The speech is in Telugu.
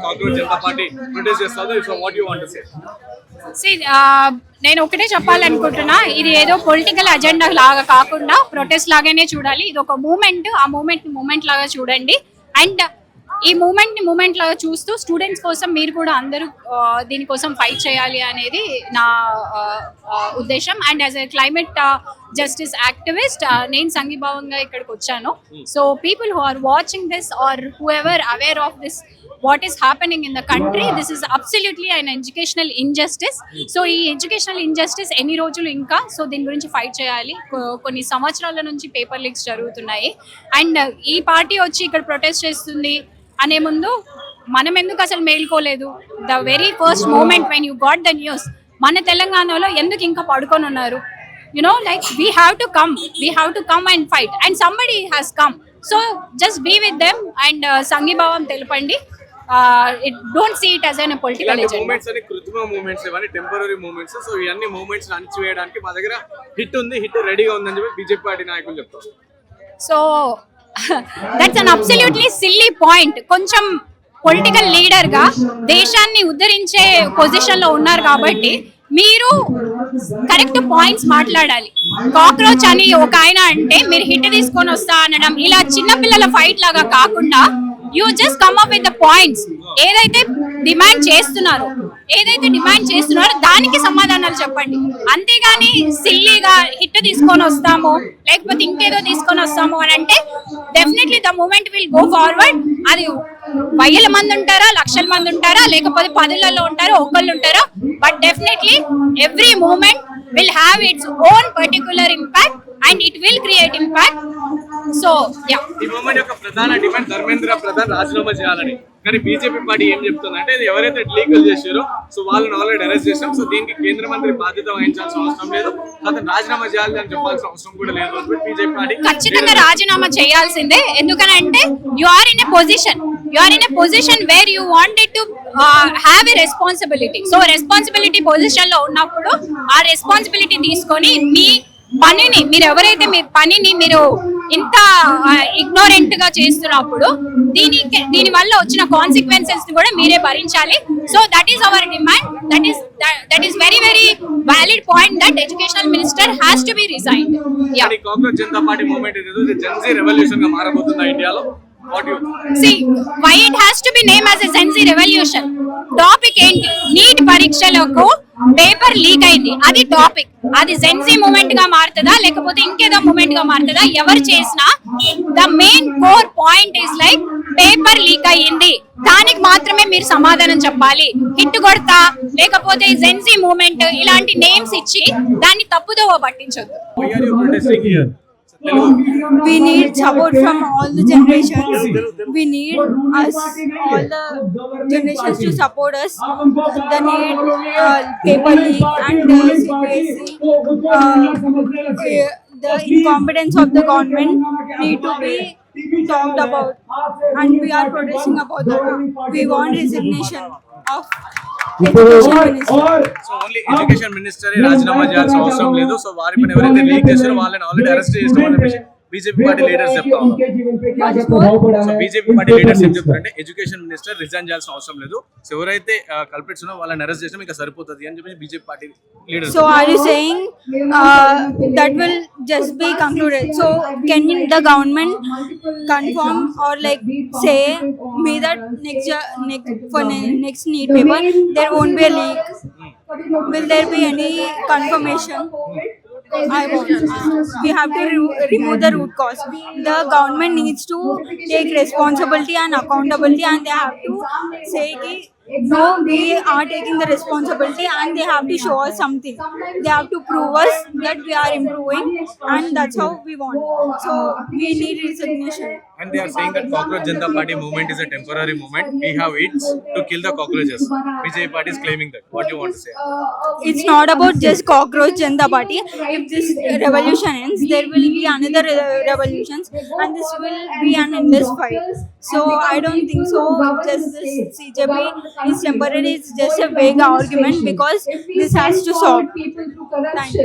కాక్రోచ్ జనతా పార్టీ ప్రొటెస్ట్ చేస్తుంది. So what you want to say? నేను ఒకటే చెప్పాలనుకుంటున్నా, ఇది ఏదో పొలిటికల్ అజెండా లాగా కాకుండా ప్రొటెస్ట్ లాగానే చూడాలి. ఇది ఒక మూమెంట్, ఆ మూమెంట్ లాగా చూడండి. అండ్ ఈ మూమెంట్ లాగా చూస్తూ స్టూడెంట్స్ కోసం మీరు కూడా అందరూ దీనికోసం ఫైట్ చేయాలి అనేది నా ఉద్దేశం. And as a climate justice activist నేను సంఘీభావంగా ఇక్కడికి వచ్చాను. So people who are watching this or whoever aware of this what is happening in the country, this is absolutely an educational injustice. So ee educational injustice ఎన్ని రోజులు ఇంకా సో దీని గురించి ఫైట్ చేయాలి. కొన్ని సంవత్సరాల నుంచి పేపర్ లీక్స్ జరుగుతున్నాయి. అండ్ ఈ పార్టీ వచ్చి ఇక్కడ ప్రొటెస్ట్ చేస్తుంది అనే ముందు మనం ఎందుకు అసలు మేల్కోలేదు? The very first moment when you got the news, మన తెలంగాణలో ఎందుకు ఇంకా పడుకొని ఉన్నారు? Like we have to come and fight, and somebody has come. So just be with them and సంఘీభావం తెలపండి. Don't see it as a political agenda. Moments అని కృత్రిమ మూమెంట్స్, ఇవన్నీ టెంపరరీ మూమెంట్స్. సో ఇవన్నీ మూమెంట్స్ అణచివేయడానికి మా దగ్గర హిట్ రెడీగా ఉందని చెప్పి బీజేపీ పార్టీ నాయకులు చెప్తారు. So that's an absolutely silly point. కొంచెం పొలిటికల్ లీడర్ గా దేశాన్ని ఉద్ధరించే పొజిషన్ లో ఉన్నారు కాబట్టి మీరు కరెక్ట్ పాయింట్స్ మాట్లాడాలి. కాక్రోచ్ అని ఒక ఆయన అంటే మీరు హిట్ తీసుకొని వస్తా అనడం, ఇలా చిన్నపిల్లల ఫైట్ లాగా కాకుండా you just come up with the points. ఏదైతే డిమాండ్ చేస్తున్నారో దానికి సమాధానాలు చెప్పండి. అంతేగాని సిల్లీగా హిట్ తీసుకొని వస్తాము లేకపోతే ఇంకేదో తీసుకొని వస్తాము అని అంటే definitely the moment will go forward. అది వేల మంది ఉంటారా, లక్షల మంది ఉంటారా, లేకపోతే 10లలో ఉంటారా, ఒక్కళ్ళు ఉంటారా, but definitely every moment will have its own particular impact and it will create impact. So yeah, ఈ మూమెంట్ యొక్క ప్రధాన డిమాండ్ ధర్మేంద్ర ప్రధాన్ రాజీనామా చేయాలని. కానీ బీజేపీ పార్టీ ఏం చెప్తుందంటే ఎవరైతే లీగల్ చేశారో సో వాళ్ళని ఆల్రెడీ అరెస్ట్ చేసాం, సో దీనికి కేంద్ర మంత్రి బాధ్యత వహించాల్సిన అవసరం లేదు, అతను రాజీనామా చేయాలి అని చెప్పాల్సిన అవసరం కూడా లేదు. బీజేపీ పార్టీ ఖచ్చితంగా రాజీనామా చేయాల్సిందే. ఎందుకనంటే you are in a position where you wanted to have a responsibility. So responsibility position లో ఉన్నప్పుడు ఆ రెస్పాన్సిబిలిటీ తీసుకొని మీ పనిని మీరు ఇంత ఇగ్నోరెంట్ గా చేస్తున్నప్పుడు దీని వల్ల వచ్చిన కాన్సిక్వెన్సెస్ కూడా మీరే భరించాలి. So that is our demand. That is very very valid point that educational minister has to be resigned. Congress Janata party movement Gen Z revolution గా మారబోతుంది ఇండియాలో. See, why it has to be named as a Gen Z revolution? Topic ఏంటి? నీట్ పరీక్షలకు పేపర్ లీక్ అయింది, అది టాపిక్. అది జెన్ జీ మూమెంట్ గా మారుతుందా లేకపోతే ఇంకేదో మూమెంట్ గా మారుతుందా? ఎవరు చేసినా the main core point is like paper leak అయ్యింది, దానికి మాత్రమే మీరు సమాధానం చెప్పాలి. హిట్ కొడతా లేకపోతే జెన్ జీ మూమెంట్ ఇలాంటి నేమ్స్ ఇచ్చి దాన్ని తప్పుదోవ పట్టించొద్దు. We need support from all the generations. We need us, all the generations to support us. The need paper leak and the incompetence of the government need to be talked about, and we are protesting about that. We want resignation of education minister. So only education minister రాజీనామా చేయాల్సిన అవసరం లేదు. సో వారి పైన ఎవరైతే లీక్ చేశారో వాళ్ళని ఆల్రెడీ అరెస్ట్ చేస్తామని బీజేపీ పార్టీ లీడర్స్ చెప్తారు. సో బీజేపీ పార్టీ లీడర్స్ ఏం చెప్తారంటే ఎడ్యుకేషన్ మినిస్టర్ రిజైన్ చేయాల్సిన అవసరం లేదు, సో ఎవరైతే కల్పిట్స్ ఉన్నారో వాళ్ళని అరెస్ట్ చేసినా ఇంకా సరిపోతుంది అని చెప్పి BJP party leaders. So are you saying that will just be concluded? So can the government confirm or like say me that next NEET paper there won't be a leak? Will there be any confirmation? We have to remove the root cause. The government needs to take responsibility and accountability, and they have to say no, we are taking the responsibility, and they have to show us something. They have to prove us that we are improving, and that's how we want. So we need resignation. And they are saying that Cockroach Janata Party movement is a temporary movement. We have it to kill the cockroaches. BJP party is claiming that. What do you want to say? It's not about just Cockroach Janata Party. If this revolution ends, there will be another revolutions, and this will be an endless fight. So I don't think so. Just this CJP is temporary. It's just a vague argument because this has to stop. Thank you.